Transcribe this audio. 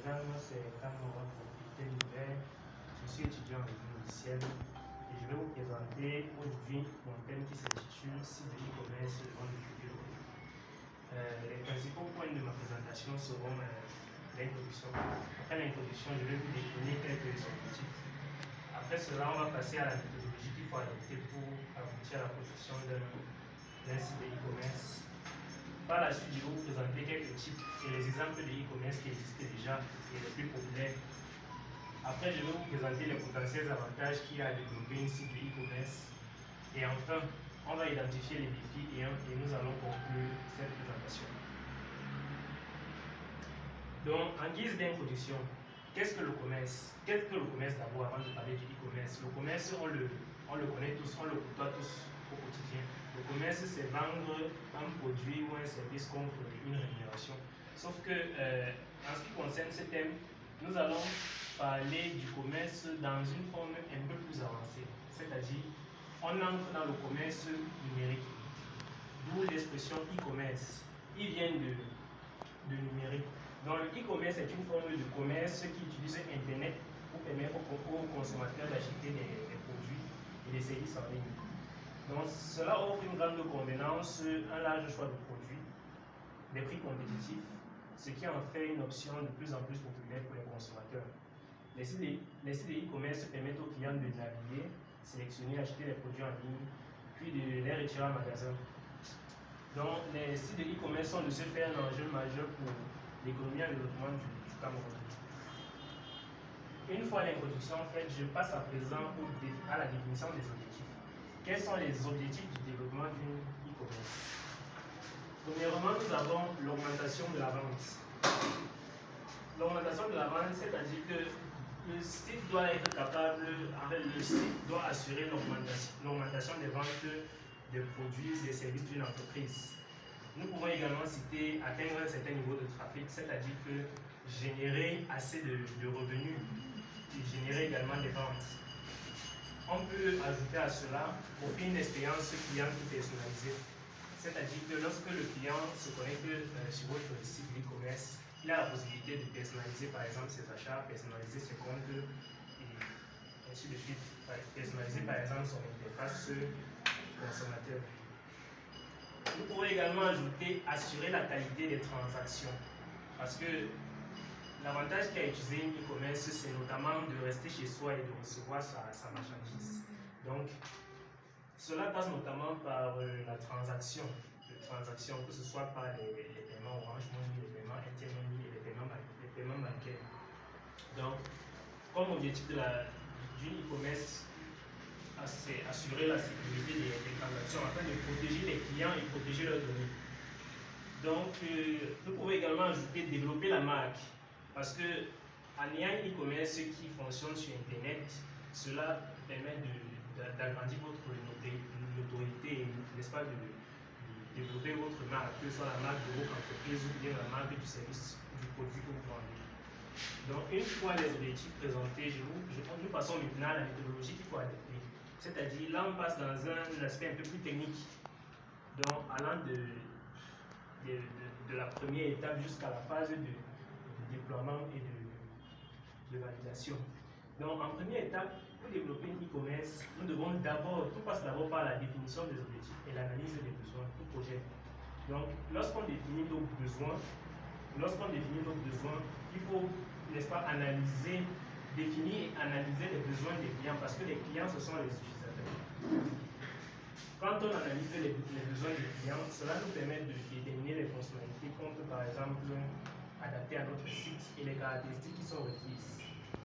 présente, moi c'est Kamora Propriété Nouvelle. Je suis étudiant en génie logiciel et je vais vous présenter aujourd'hui mon thème qui s'intitule Site de e-commerce et vente de produits locaux. Les principaux points de ma présentation seront l'introduction. Après l'introduction, je vais vous définir quelques objectifs. Après cela, on va passer à la méthodologie qu'il faut adopter pour aboutir à la production d'un site de e-commerce. Par la suite, je vais vous présenter quelques types et les exemples de e-commerce qui existent déjà et les plus populaires. Après, je vais vous présenter les potentiels avantages qu'il y a à développer un site de e-commerce. Et enfin, on va identifier les défis et nous allons conclure cette présentation. Donc, en guise d'introduction, qu'est-ce que le commerce? Qu'est-ce que le commerce d'abord avant de parler du e-commerce? Le commerce, on le connaît tous, on le côtoie tous au quotidien. Le commerce, c'est vendre un produit ou un service contre une rémunération. Sauf que, en ce qui concerne ce thème, nous allons parler du commerce dans une forme un peu plus avancée. C'est-à-dire, on entre dans le commerce numérique. D'où l'expression e-commerce. Il vient de numérique. Donc, le e-commerce est une forme de commerce qui utilise Internet pour permettre aux consommateurs d'acheter des produits et des services en ligne. Donc, cela offre une grande convenance, un large choix de produits, des prix compétitifs, ce qui en fait une option de plus en plus populaire pour les consommateurs. Les sites de e-commerce permettent aux clients de naviguer, sélectionner, acheter les produits en ligne, puis de les retirer en magasin. Donc, les sites de e-commerce sont de ce fait un enjeu majeur pour l'économie et le développement du Cameroun. Une fois l'introduction faite, je passe à présent à la définition des objectifs. Quels sont les objectifs du développement d'une e-commerce? Premièrement, nous avons l'augmentation de la vente. L'augmentation de la vente, c'est-à-dire que le site doit être capable, le site doit assurer l'augmentation des ventes des produits et des services d'une entreprise. Nous pouvons également citer atteindre un certain niveau de trafic, c'est-à-dire que générer assez de revenus et générer également des ventes. On peut ajouter à cela offrir une expérience client personnalisée. C'est-à-dire que lorsque le client se connecte sur votre site e-commerce, il a la possibilité de personnaliser par exemple ses achats, personnaliser ses comptes et ainsi de suite. Personnaliser par exemple son interface consommateur. Nous pouvons également ajouter assurer la qualité des transactions. Parce que l'avantage qu'a utilisé une e-commerce, c'est notamment de rester chez soi et de recevoir sa marchandise. Donc, cela passe notamment par la transaction, que ce soit par les paiements Orange Money, les paiements Airtel Money et les paiements bancaires. Donc, comme objectif d'une e-commerce, c'est assurer la sécurité des transactions afin de protéger les clients et protéger leurs données. Donc, nous pouvons également ajouter développer la marque. Parce que en ayant une e-commerce qui fonctionne sur Internet, cela permet d'agrandir votre notoriété, n'est-ce pas, de développer votre marque, que ce soit la marque de votre entreprise ou bien la marque du service, du produit que vous vendez. Donc, une fois les objectifs présentés, nous passons maintenant à la méthodologie qu'il faut adapter. C'est-à-dire, là, on passe dans un aspect un peu plus technique, donc allant de la première étape jusqu'à la phase de déploiement et de validation. Donc, en première étape, pour développer une e-commerce, tout passe d'abord par la définition des objectifs et l'analyse des besoins, tout projet. Donc, lorsqu'on définit nos besoins, il faut, n'est-ce pas, définir et analyser les besoins des clients, parce que les clients, ce sont les utilisateurs. Quand on analyse les besoins des clients, cela nous permet de déterminer les fonctionnalités qu'on peut, par exemple, adapter à notre site et les caractéristiques qui sont requises.